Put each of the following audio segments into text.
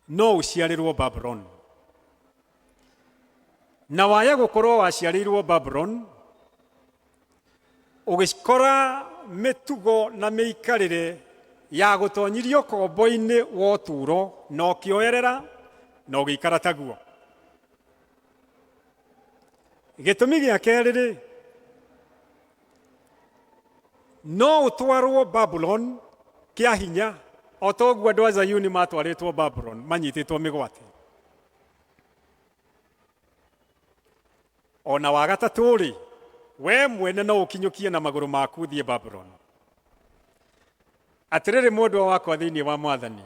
no uciarirwo Babylon. Na waya gukorwo waciarirwo Babylon, ugikora mitugo na meikarire ya gutonyirio kombo-ini wa uturo na ukioerera na ugikara taguo. Gitumi gia keriri, no utwarwo Babylon kia hinya, o toguo andu a Zayuni matwaritwo Babylon manyititwo migwate. Ona wa gatatu ri, we mwene no ukinyukie na maguru maku thie Babylon. Atiriri mundu wakwa thiini wa Mwathani,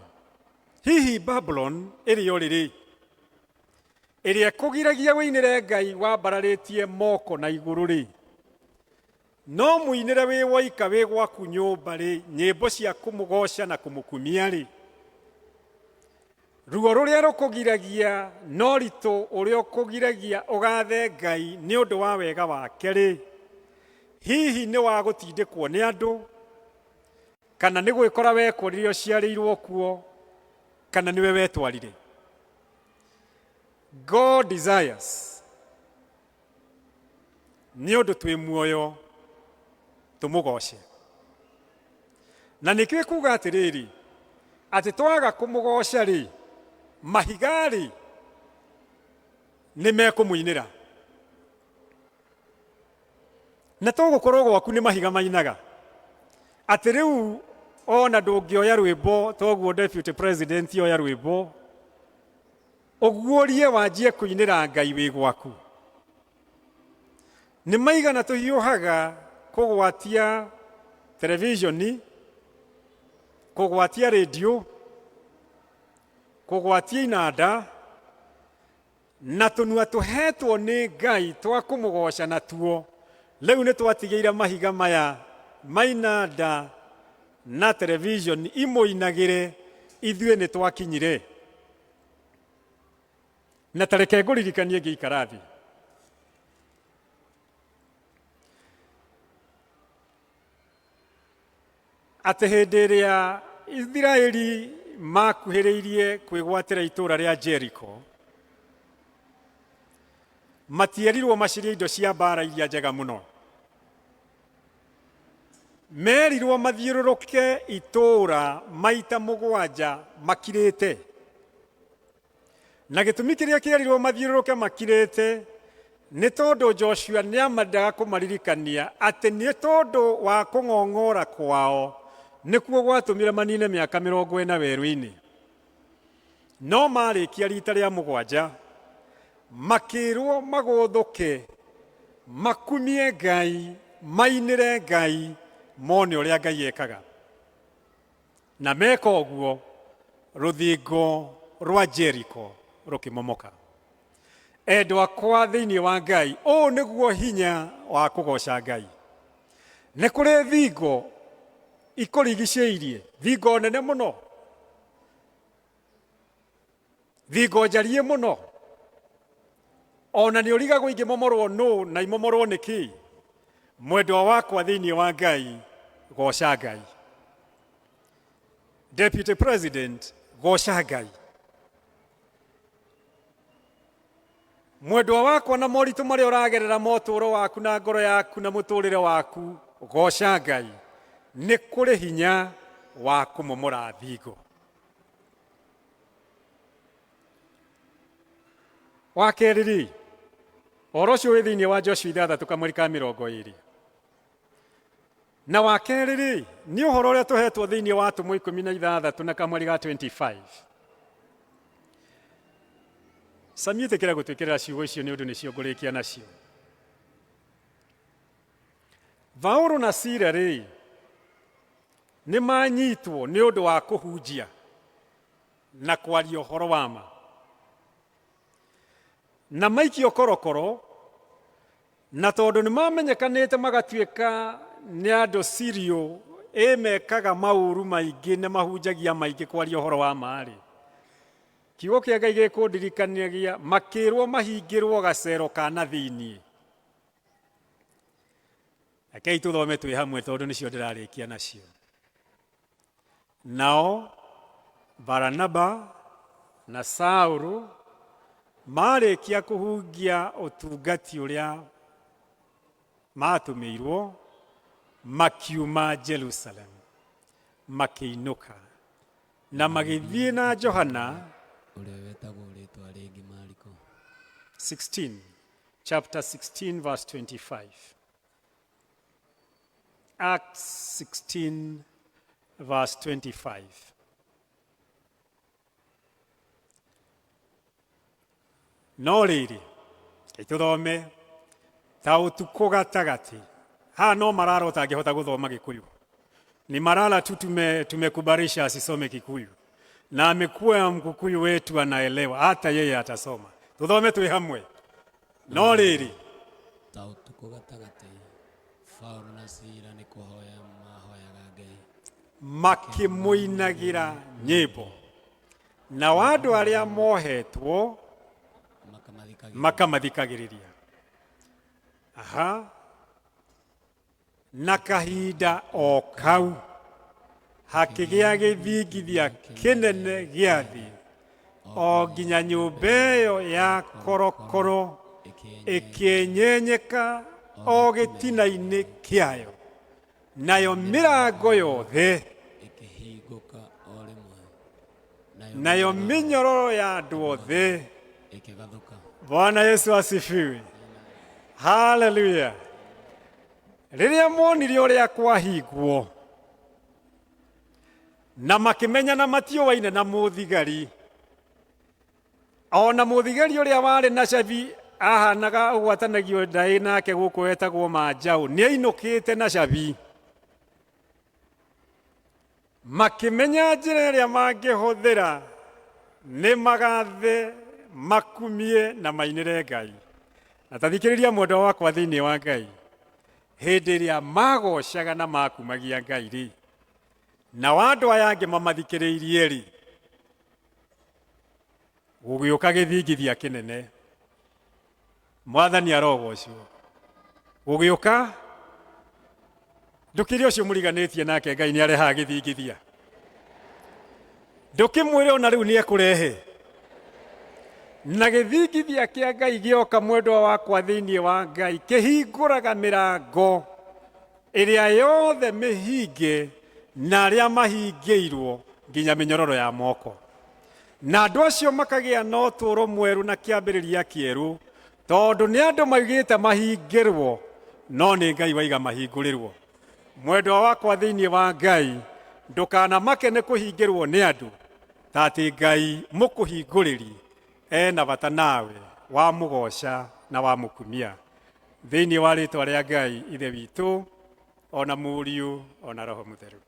hihi Babylon iri riri iria kugiragia winire Ngai wambararitie moko na iguru ri, no muinire wi waika wi gwaku nyumba ri, nyimbo cia kumugoca na kumukumia ri, ruo ruria rukugiragia no ritu uria ukugiragia ugathe Ngai ni undu wa wega wake ri, hihi ni wa gutindikwo ni andu, kana ni gwikora wekoririo uciarirwo kuo, kana niwe wetwarire. God desires ni undu twi muoyo tumugoce. Na nikwe kuga atiriri, ati twaga kumugoca ri, mahigari ni mekumuinira. Na togukorwo gwaku ni mahiga mainaga, ati riu ona ndungioya rwimbo toguo deputy president oya rwimbo oguorie wanjie kuinira Ngai wi gwaku. Ni maigana tuhiuhaga kugwatia televisioni, kugwatia radio, kugwatia inanda, na tunua tuhetwo ni Ngai twa kumugoca natuo. Riu ni twatigeire mahiga maya mainanda na television imoinagire ithue ni twakinyire. Na tareke nguririkanie ngiikarathi, ati hindi iria Israeli makuhiriirie kwigwatira itura ria Jericho, matierirwo macirie indo cia mbara iria njega muno. Merirwo mathiururuke itura maita mugwanja makirite. Na gitumi kiria kierirwo mathiururuke makirite ni tondu Joshua niamandaga kumaririkania ati ni tondu wa kung'ong'ora kwao nikuo gwatumire manine miaka 40 werũ-ini. No marikia rita ria mugwanja makirwo maguthuke makumie Ngai, mainire Ngai, mone uria Ngai ekaga. Na meka uguo ruthingo rwa Jericho rukimomoka. Endwa kwa thiini wa Ngai, o niguo hinya wa kugoca Ngai. Ne kuri thingo ikurigicĩirie, thingo nene muno, thingo njarie muno, ona ni urigagwo ingimomorwo no na imomorwo niki. Mwendwa wakwa thiini wa Ngai, goca Ngai. Deputy President, goca Ngai. Mwendwa wakwa na moritu maria uragerera moturo waku na ngoro yaku na muturire waku, goca Ngai. Ni kuri hinya wa kumomora thingo. Wa keriri, oro cio wi thiini wa Joshua 3:20. Na wa keriri ni uhoro uria tuhetwo thiini wa Atumwa 16 na kamweri ga 25. Samiite kira gutwikirira ciugo icio ni undu ni cio ngurikia nacio. Paulo na Sila ri ni manyitwo ni undu wa kuhunjia na kwaria uhoro wa ma, na maikio korokoro, na tondu ni mamenyekanite magatuika ni andu sirio mekaga mauru maingi na mahunjagia maingi kwaria uhoro wa ma ri, kiugo kia Ngai gikundirikanagia makirwo mahingirwo gacero kana thiini. Akei tuthome twi hamwe tondu nicio ndirarikia nacio. Nao Baranaba na Saulu marĩkia kũhungia ũtungati ũrĩa matũmĩirwo, makiuma Jerusalem, makĩinũka na magĩthiĩ na Johana 16, chapter 16 verse 25. Acts 16 verse 25. No rĩrĩ, ĩtũthome ta ũtukũ gatagatĩ. Haha no Marara ũtangĩhota gũthoma Gĩkũyũ. Ni Marara tu tumekubarisha asisome Kikuyu. Na amekuwa Mkukuyu wetu anaelewa, hata yeye atasoma. Tuthome twĩ hamwe. No rĩrĩ, ta ũtukũ gatagatĩ, Paulo na Sila nĩ kũhoya mahoyaga Ngai, makĩmũinagĩra nyĩmbo. Na andũ arĩa mohetwo makamathikagĩrĩria. Aha. Na kahinda o kau hakĩgĩa gĩthingithia kĩnene gĩa thĩ, o nginya nyũmba ĩyo ya korokoro ĩkĩenyenyeka o gĩtina-inĩ kĩayo, nayo mĩrango yothe, ĩkĩhingũka o rĩmwe, nayo mĩnyororo ya andũ othe ĩkĩgathũka. Bwana Yesu asifiwe. Hallelujah. Rĩrĩa monire ũrĩa kwahingwo na makĩmenya na matiũwaine na mũthigari, ona mũthigari ũrĩa warĩ na cabi ahanaga ũgwatanagio ndaĩ nake gũkũ wetagwo Manjaũ, nĩ ainũkĩte na cabi. Makĩmenya njĩra ĩrĩa mangĩhũthĩra nĩ magathe, makumie na mainĩre Ngai. Na tathikĩrĩria mwendwa wakwa thĩinĩ wa Ngai, hĩndĩ ĩrĩa magocaga na makumagia Ngai rĩ, na andũ aya angĩ mamathikĩrĩirie rĩ, gũgĩũka gĩthingithia kĩnene. Mwathani arogocwo. Gũgĩũka, ndũkĩrĩ ũcio mũriganĩtie nake Ngai nĩ arehaga gĩthingithia. Ndũkĩmwĩre ona rĩu nĩ ekũrehe. Na gĩthingithia kĩa Ngai gĩoka mwendwa wakwa thĩinĩ wa Ngai, kĩhingũraga mĩrango ĩrĩa yothe mĩhinge na arĩa mahingĩirwo nginya mĩnyororo ya moko. Na andũ acio makagĩa na ũtũũro mwerũ na kĩambĩrĩria kĩerũ, tondũ nĩ andũ maigĩte mahingĩrwo, no nĩ Ngai waiga mahingũrĩrwo. Mwendwa wakwa thĩinĩ wa Ngai, ndũkanamake nĩ kũhingĩrwo nĩ andũ, ta atĩ Ngai mũkũhingũrĩri ena bata nawe, wa mũgoca na wa mũkumia. Thĩinĩ wa rĩtwa rĩa Ngai Ithe witũ, ona Mũriũ, ona Roho Mũtheru.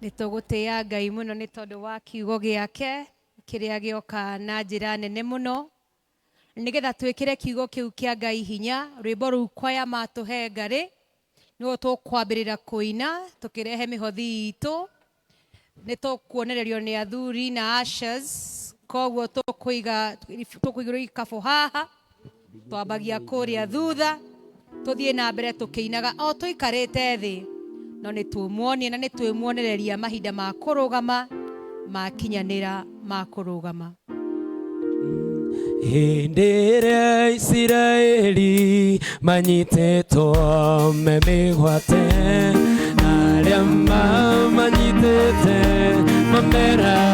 Nĩtũgũtĩĩa Ngai mũno nĩ tondũ wa kiugo gĩake kĩrĩa gĩoka na njĩra nene mũno, nĩgetha twĩkĩre kiugo kĩu kĩa Ngai hinya. Rwĩmbo rũu kwaya matũhe ngarĩ nĩguo tũkwambĩrĩra kũina tũkĩrehe mĩhothi itũ. Nĩtũkuonererio nĩ athuri na ushers, koguo tũkũigĩrwo ikabũ haha, twambagia kũrĩa thutha, tũthiĩ na mbere tũkĩinaga o tũikarĩte thĩ. No nĩtumuonie na nĩtwĩmuonereria mahinda ma kũrũgama makinyanĩra ma kũrũgama. Hĩndĩ ĩrĩa Isiraeli manyitĩtwo me mĩgwate, arĩa mamanyitĩte mamera